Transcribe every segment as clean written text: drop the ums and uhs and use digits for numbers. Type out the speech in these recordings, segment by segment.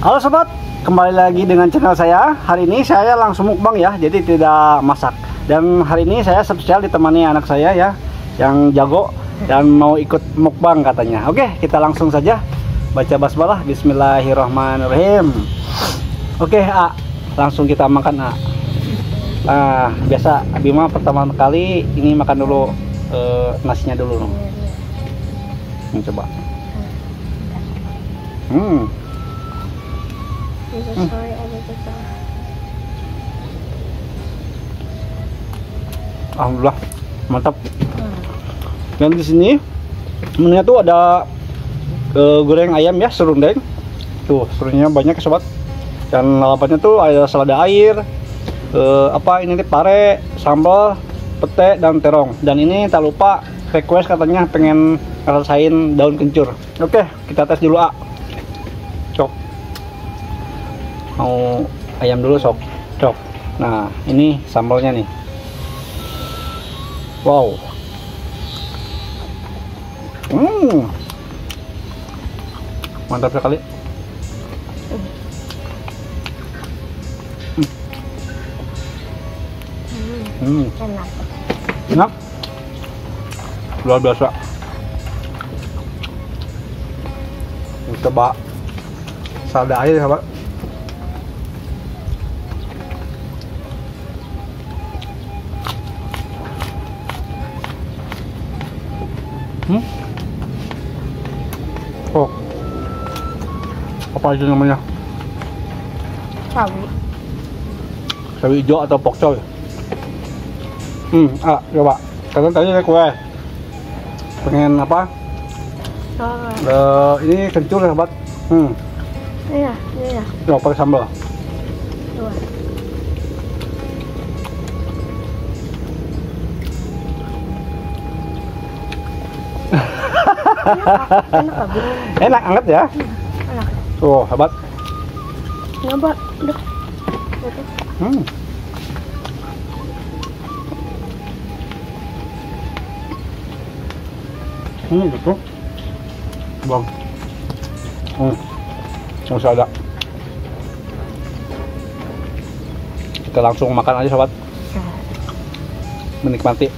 Halo sobat, kembali lagi dengan channel saya. Hari ini saya langsung mukbang ya, jadi tidak masak. Dan hari ini saya spesial ditemani anak saya ya, yang jago dan mau ikut mukbang katanya. Oke, kita langsung saja baca basmalah. Bismillahirrahmanirrahim. Oke, langsung kita makan. Biasa Bima pertama kali ini makan dulu nasinya dulu. Coba. Alhamdulillah, mantap. Dan di sini menunya tuh ada goreng ayam ya, serundeng. Tuh, serundengnya banyak ya sobat. Dan lalapannya tuh ada selada air, ini pare, sambal, pete, dan terong. Dan ini tak lupa request katanya pengen ngerasain daun kencur. Oke, kita tes dulu Cok. Mau ayam dulu sok. Cok. Nah, ini sambalnya nih. Wow. Mantap sekali. Enak. Luar biasa. Coba selada air sahabat. Oh, apa itu namanya? Sawi hijau atau pokcoy? Coba. Kalian tadi saya kue. Pengen apa? Ini kencur ya, sahabat. Iya. Coba pakai sambal. Coba. Enak anget ya. Enak. Tuh, sahabat. Nyoba. Udah. Gitu. Bang. Masih ada. Kita langsung makan aja, sahabat. Menikmati.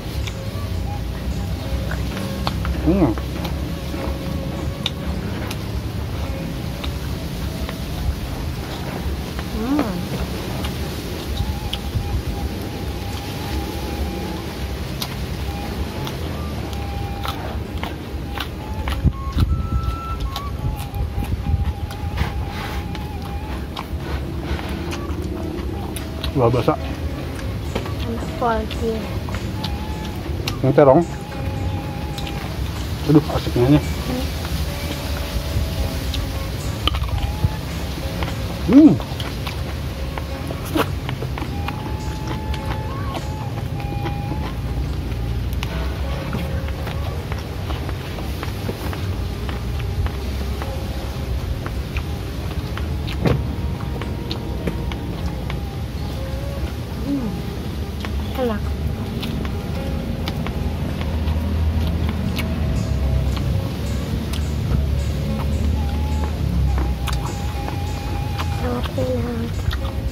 Luar biasa. Enak kualiti. Yang terong. Aduh, asiknya nih. Enak.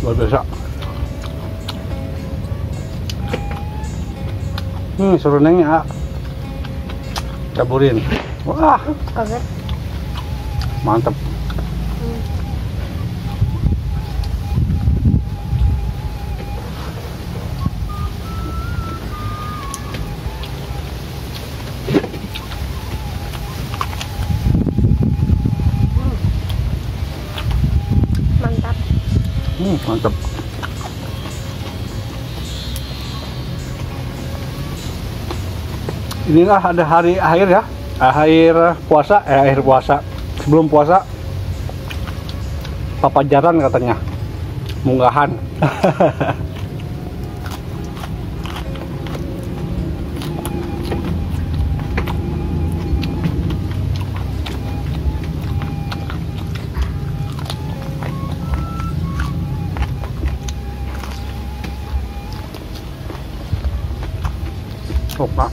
Luar biasa. Serundengnya caburin. Wah, Kaget. mantap. Mantap. Inilah ada hari akhir ya, akhir puasa. Sebelum puasa papajaran katanya, munggahan. Pak.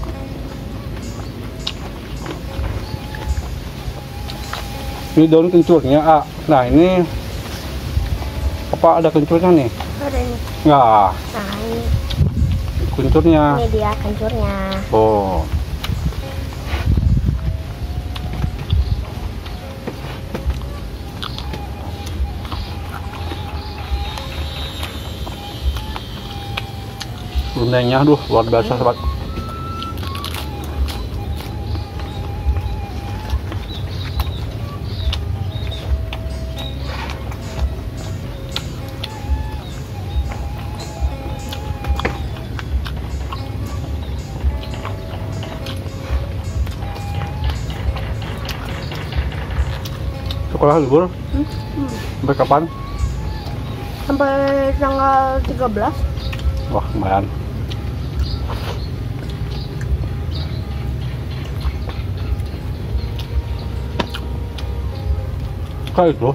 Ini daun kencurnya. Nah, ini Apa ada kencurnya nih? Ada ini. Ya, Nah ini kencurnya. dia kencurnya. Oh. Serundengnya, aduh, luar biasa sobat. Sekolah libur sampai kapan? Sampai tanggal 13. Wah, lumayan. Kali itu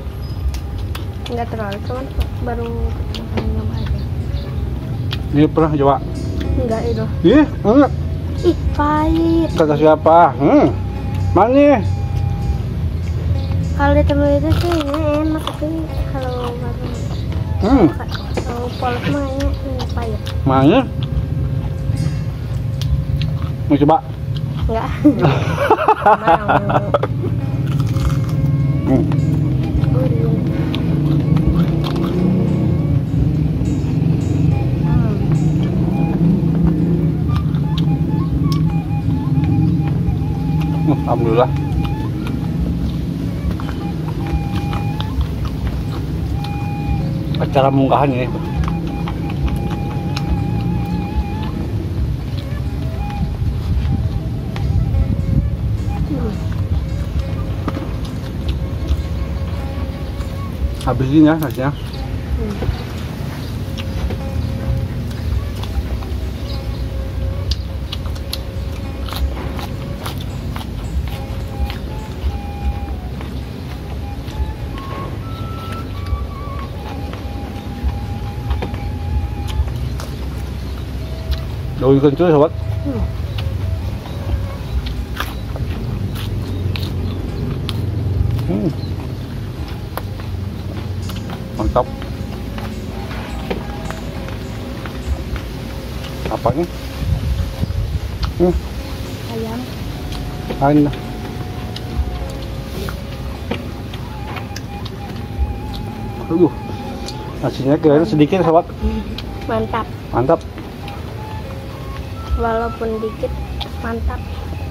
Enggak terlalu, cuman baru nyoba aja. ini pernah coba? Enggak itu. Ih, enggak. Ih, pahit. Kata siapa? Mana? Kalau ditemu itu sih ini enak, tapi kalau baru kalau polos mah ini pahit. Mana? Mau coba? Enggak. Mau. Alhamdulillah. Acara munggahan ini. Habisin ya nasinya. Daun kencur sobat. Mantap. Apa nih? Ayam. Ayam. Aduh, nasinya kira sedikit sobat. Mantap. Mantap. Walaupun dikit, mantap.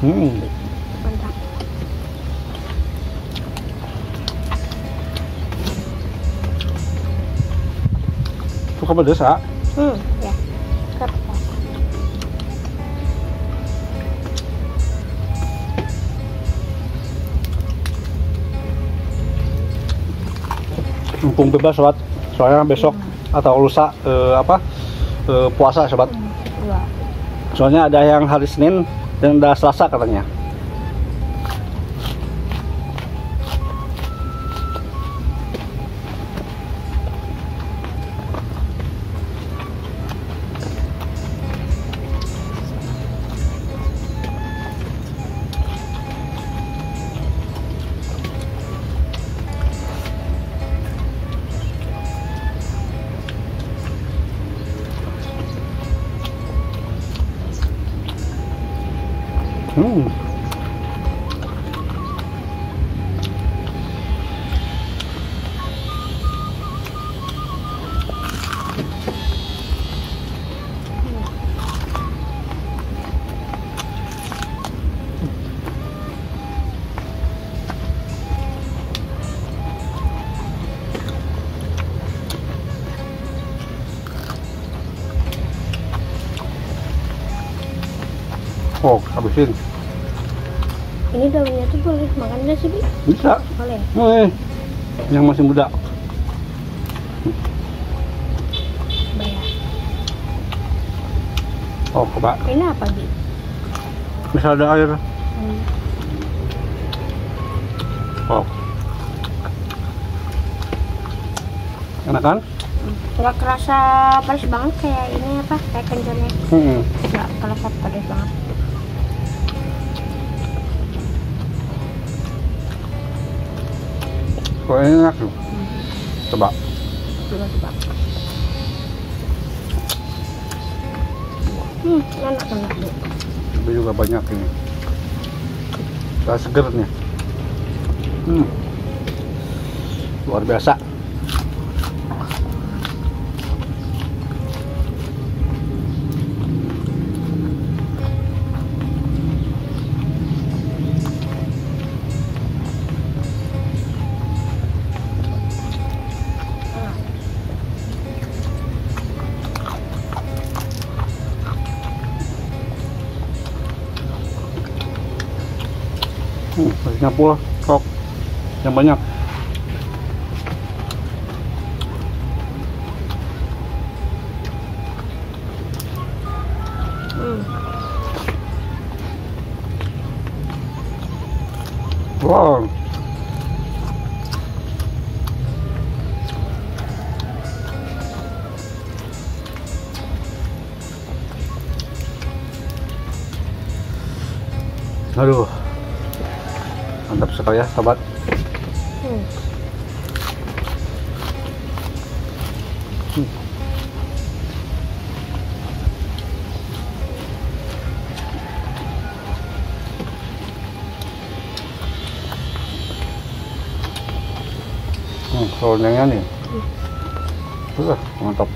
Mantap. Suka pedas ya? Ya. Kertas. Mumpung bebas sobat, soalnya besok atau lusa puasa sobat. Enggak. Soalnya ada yang hari Senin dan ada Selasa katanya. Oh, habisin. Ini daunnya tuh boleh makan nggak sih, Bi? Bisa. Boleh. Yang masih muda. Bayar. Oh, coba. Ini apa, Bi? Bisa ada air. Oh. Enak kan? Nggak kerasa pedas banget kayak ini apa? Kayak kencurnya. Nggak kerasa pedas banget. Kok enak tuh. Coba. Coba. Enak. Tapi juga banyak ini. Rasa segernya. Luar biasa. Harusnya pula sok yang banyak. Wow. Aduh. Mantap sekali ya, sobat. Rolnya nih. Mantap.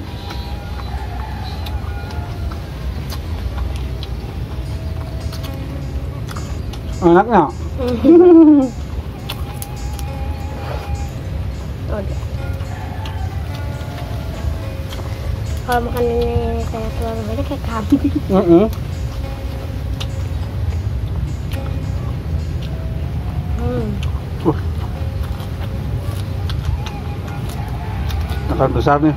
Enaknya. Kalau makan ini kayak telur bebek kayak kambing. Makan besar nih.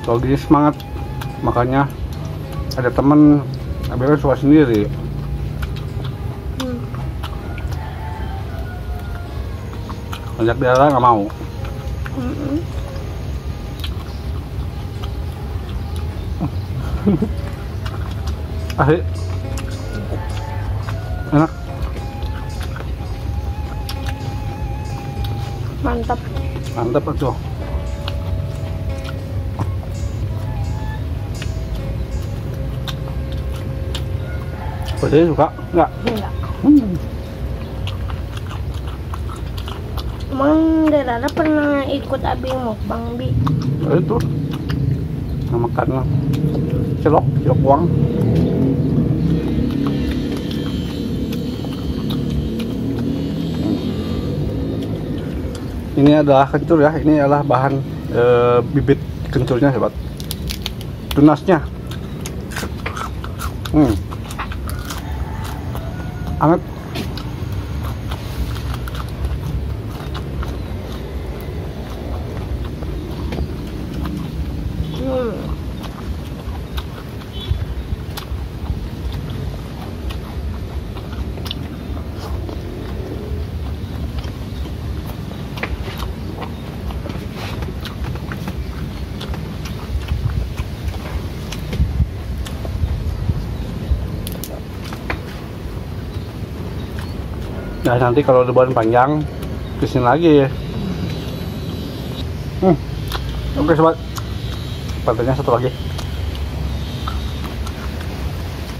Kalau gini semangat, makanya ada temen abang suka sendiri. Ajak dia nggak mau. Asik, enak, mantap tuh. Pedas suka? Enggak. Emang Dara pernah ikut abang mukbang, Bi? Itu makan cilok uang. Ini adalah kencur ya, ini adalah bahan bibit kencurnya, sobat. Tunasnya. Anget. Nah, nanti kalau lebaran panjang kesini lagi ya. Oke sobat, pantainya satu lagi.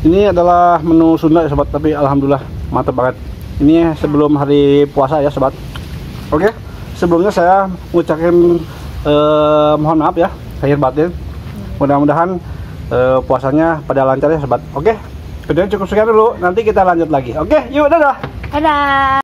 Ini adalah menu Sunda ya sobat, tapi alhamdulillah mantap banget. Ini sebelum hari puasa ya sobat. Oke, sebelumnya saya mengucapkan mohon maaf ya lahir batin. Mudah-mudahan puasanya pada lancar ya sobat. Oke, videonya cukup sekian dulu, nanti kita lanjut lagi. Oke, yuk, dadah. Dadah.